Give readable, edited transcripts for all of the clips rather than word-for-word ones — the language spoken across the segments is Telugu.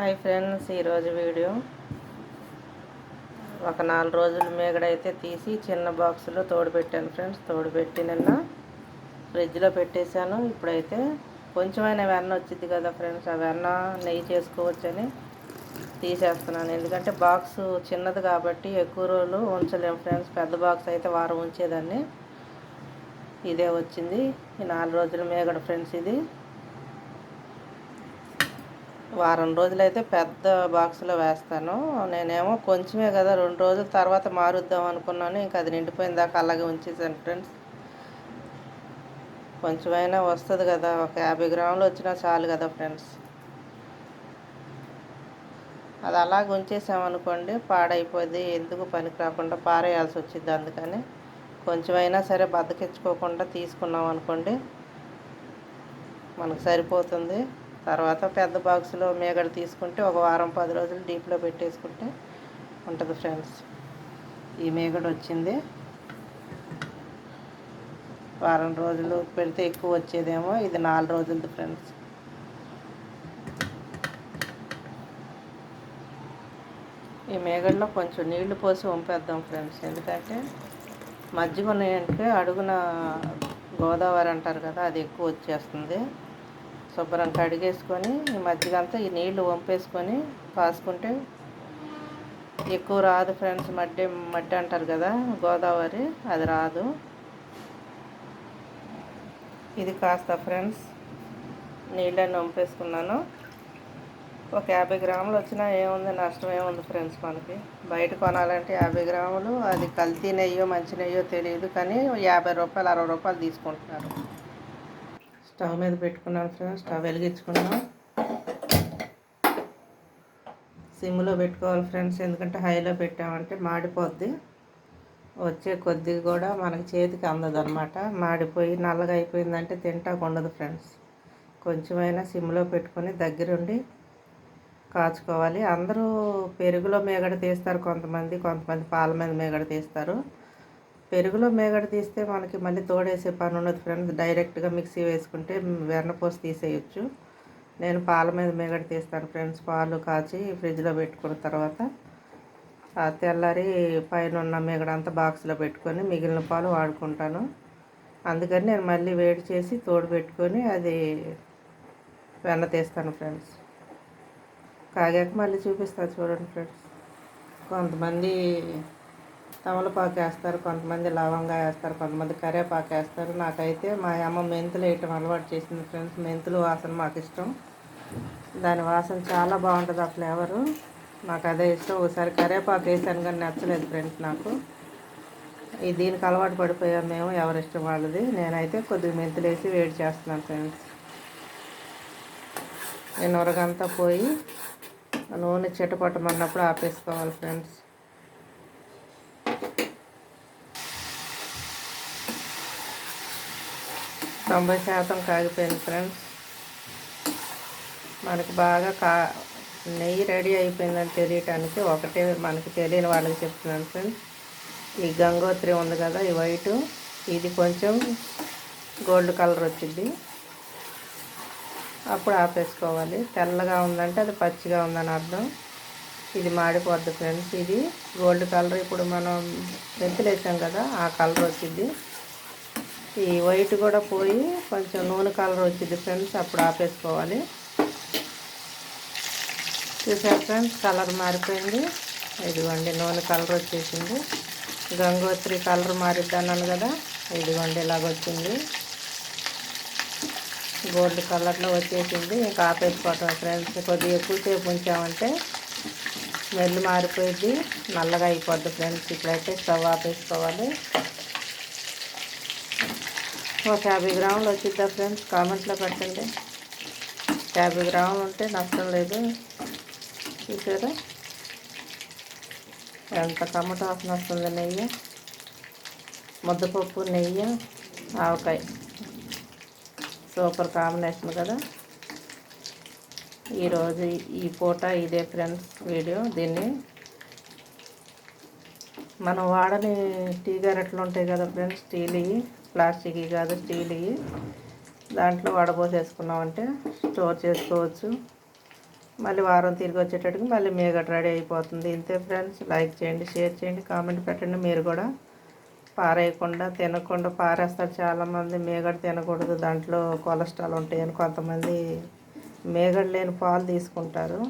హాయ్ ఫ్రెండ్స్, ఈరోజు వీడియో ఒక 4 రోజులు మేగడైతే తీసి చిన్న బాక్సులో తోడుపెట్టాను ఫ్రెండ్స్. తోడుపెట్టి నిన్న ఫ్రిడ్జ్లో పెట్టేశాను. ఇప్పుడైతే కొంచెమైనా వెన్న వచ్చింది కదా ఫ్రెండ్స్, ఆ వెన్న నెయ్యి చేసుకోవచ్చని తీసేస్తున్నాను. ఎందుకంటే బాక్సు చిన్నది కాబట్టి ఎక్కువ రోజులు ఉంచలేము ఫ్రెండ్స్. పెద్ద బాక్స్ అయితే వారం ఉంచేదాన్ని. ఇదే వచ్చింది ఈ 4 రోజుల మేగడ ఫ్రెండ్స్. ఇది వారం రోజులైతే పెద్ద బాక్స్లో వేస్తాను. నేనేమో కొంచెమే కదా 2 రోజుల తర్వాత మారుద్దాం అనుకున్నాను. ఇంకా అది నిండిపోయిన దాకా అలాగే ఉంచేసాను ఫ్రెండ్స్. కొంచెమైనా వస్తుంది కదా, ఒక 50 గ్రాములు వచ్చినా చాలు కదా ఫ్రెండ్స్. అది అలాగ ఉంచేసామనుకోండి పాడైపోద్ది, ఎందుకు పనికి రాకుండా పారేయాల్సి వచ్చింది. అందుకని కొంచెమైనా సరే బద్దకించుకోకుండా తీసుకున్నాం అనుకోండి మనకు సరిపోతుంది. తర్వాత పెద్ద బాక్సులో మేగడ తీసుకుంటే ఒక వారం 10 రోజులు డీప్లో పెట్టేసుకుంటే ఉంటుంది ఫ్రెండ్స్. ఈ మేగడ వచ్చింది. వారం రోజులు పెడితే ఎక్కువ వచ్చేదేమో, ఇది 4 రోజులది ఫ్రెండ్స్. ఈ మేగడలో కొంచెం నీళ్లు పోసి వంపేద్దాం ఫ్రెండ్స్. ఎందుకంటే మజ్జిగ ఉన్నాయంటే అడుగున గోదావరి అంటారు కదా, అది ఎక్కువ వచ్చేస్తుంది. శుభ్రం కడిగేసుకొని ఈ మజ్జిగ అంతా ఈ నీళ్లు వంపేసుకొని కాసుకుంటే ఎక్కువ రాదు ఫ్రెండ్స్. మడ్డి అంటారు కదా గోదావరి, అది రాదు. ఇది కాస్త ఫ్రెండ్స్ నీళ్ళని వంపేసుకున్నాను. ఒక 50 గ్రాములు వచ్చినా ఏముంది, నష్టం ఏముంది ఫ్రెండ్స్. మనకి బయట కొనాలంటే 50 గ్రాములు అది కల్తీ నెయ్యో మంచి నెయ్యో తెలియదు, కానీ 50 రూపాయలు 60 రూపాయలు తీసుకుంటున్నారు. స్టవ్ మీద పెట్టుకున్నాను ఫ్రెండ్స్. స్టవ్ వెలిగించుకున్నాం. సిమ్లో పెట్టుకోవాలి ఫ్రెండ్స్, ఎందుకంటే హైలో పెట్టామంటే మాడిపోద్ది. వచ్చే కొద్దిగా కూడా మనకి చేతికి అందదు అనమాట. మాడిపోయి నల్లగా అయిపోయిందంటే తింటాకు ఉండదు ఫ్రెండ్స్. కొంచెమైనా సిమ్లో పెట్టుకొని దగ్గరుండి కాచుకోవాలి. అందరూ పెరుగులో మేగడ తీస్తారు, కొంతమంది పాల మీద మేగడ తీస్తారు. పెరుగులో మేగడ తీస్తే మనకి మళ్ళీ తోడేసే పని ఉండదు ఫ్రెండ్స్. డైరెక్ట్గా మిక్సీ వేసుకుంటే వెన్నపోసి తీసేయచ్చు. నేను పాల మీద మేగడ తీస్తాను ఫ్రెండ్స్. పాలు కాచి ఫ్రిడ్జ్లో పెట్టుకున్న తర్వాత తెల్లారి పైన ఉన్న మేగడ అంతా బాక్స్లో పెట్టుకొని మిగిలిన పాలు వాడుకుంటాను. అందుకని నేను మళ్ళీ వేడి చేసి తోడు పెట్టుకొని అది వెన్న తీస్తాను ఫ్రెండ్స్. కాగాక మళ్ళీ చూపిస్తాను చూడండి ఫ్రెండ్స్. కొంతమంది తమలపాకు వేస్తారు, కొంతమంది లవంగా వేస్తారు, కొంతమంది కరివేపాకు వేస్తారు. నాకైతే మా అమ్మ మెంతులు వేయటం అలవాటు చేసింది ఫ్రెండ్స్. మెంతులు వాసన మాకు ఇష్టం. దాని వాసన చాలా బాగుంటుంది, ఆ ఫ్లేవరు. నాకు అదే ఇష్టం. ఒకసారి కరివేపాకు వేసాను కానీ నచ్చలేదు ఫ్రెండ్స్ నాకు. దీనికి అలవాటు పడిపోయాం మేము, ఎవరి ఇష్టం వాళ్ళది. నేనైతే కొద్దిగా మెంతులు వేసి వేడి చేస్తున్నాను ఫ్రెండ్స్. నేను ఉరగంతా పోయి నూనె చిటపట్టమన్నప్పుడు ఆపేసుకోవాలి ఫ్రెండ్స్. తొంభై శాతం కాగిపోయింది ఫ్రెండ్స్. మనకి బాగా నెయ్యి రెడీ అయిపోయిందని తెలియటానికి ఒకటే మనకి తెలియని వాళ్ళకి చెప్తున్నాను ఫ్రెండ్స్. ఈ గంగోత్రి ఉంది కదా, ఈ వైటు, ఇది కొంచెం గోల్డ్ కలర్ వచ్చింది, అప్పుడు ఆపేసుకోవాలి. తెల్లగా ఉందంటే అది పచ్చిగా ఉందని అర్థం. ఇది మాడిపోద్ది ఫ్రెండ్స్. ఇది గోల్డ్ కలర్, ఇప్పుడు మనం మెంతులు వేసాం కదా ఆ కలర్ వచ్చింది. ఈ వైట్ కూడా పోయి కొంచెం నూనె కలర్ వచ్చింది ఫ్రెండ్స్, అప్పుడు ఆపేసుకోవాలి. చూసారు ఫ్రెండ్స్, కలర్ మారిపోయింది. ఇదిగోండి నూనె కలర్ వచ్చేసింది. గంగోత్రి కలర్ మారిద్ది అన్నాను కదా, ఇదిగోండి ఇలాగొచ్చింది, గోల్డ్ కలర్లో వచ్చేసింది. ఇంకా ఆపేసుకోవటం ఫ్రెండ్స్. కొద్దిగా ఎక్కువసేపు ఉంచామంటే స్మెల్ మారిపోయింది, నల్లగా అయిపోద్ది ఫ్రెండ్స్. ఇట్లయితే స్టవ్ ఆపేసుకోవాలి. ఒక 50 గ్రాములు వచ్చిద్దా ఫ్రెండ్స్? కామెంట్లో పెట్టండి. 50 గ్రాములు ఉంటే నష్టం లేదు. చూసారా ఎంత కమ్మట వాసన వస్తుంది. నెయ్యి, ముద్దపప్పు, నెయ్యి, ఆవకాయ, సూపర్ కాంబినేషన్ కదా. ఈరోజు ఈ పూట ఇదే ఫ్రెండ్స్ వీడియో. దీన్ని మనం వాడని టీ గరెట్లు ఉంటాయి కదా ఫ్రెండ్స్, స్టీల్, ప్లాస్టిక్ కాదు స్టీల్, దాంట్లో వడపోసేసుకున్నామంటే స్టోర్ చేసుకోవచ్చు. మళ్ళీ వారం తిరిగి వచ్చేటట్టుగా మళ్ళీ మీగడ రెడీ అయిపోతుంది. ఇంతే ఫ్రెండ్స్. లైక్ చేయండి, షేర్ చేయండి, కామెంట్ పెట్టండి. మీరు కూడా పారేయకుండా తినకుండా పారేస్తారు చాలామంది. మీగడ తినకూడదు, దాంట్లో కొలెస్ట్రాల్ ఉంటాయని కొంతమంది మీగడ లేని పాలు తీసుకుంటారు.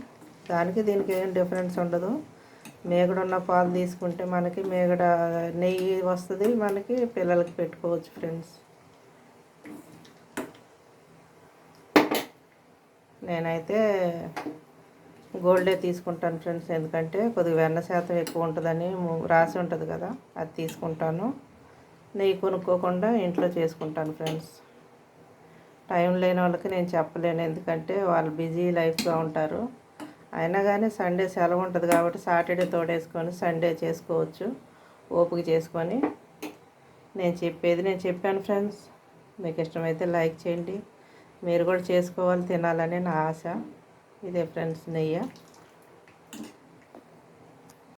దానికి దీనికి ఏం డిఫరెన్స్ ఉండదు. మీగడ ఉన్న పాలు తీసుకుంటే మనకి మీగడ నెయ్యి వస్తుంది, మనకి పిల్లలకి పెట్టుకోవచ్చు ఫ్రెండ్స్. నేనైతే గోల్డే తీసుకుంటాను ఫ్రెండ్స్, ఎందుకంటే కొద్దిగా వెన్న శాతం ఎక్కువ ఉంటుందని రాసి ఉంటుంది కదా, అది తీసుకుంటాను. నెయ్యి కొనుక్కోకుండా ఇంట్లో చేసుకుంటాను ఫ్రెండ్స్. టైం లేని వాళ్ళకి నేను చెప్పలేను, ఎందుకంటే వాళ్ళు బిజీ లైఫ్గా ఉంటారు. అయినా కానీ సండే సెలవు ఉంటుంది కాబట్టి సాటర్డే తోడేసుకొని సండే చేసుకోవచ్చు ఓపిక చేసుకొని. నేను చెప్పాను ఫ్రెండ్స్. మీకు ఇష్టమైతే లైక్ చేయండి. మీరు కూడా చేసుకోవాలి, తినాలని నా ఆశ. ఇదే ఫ్రెండ్స్ నెయ్యి.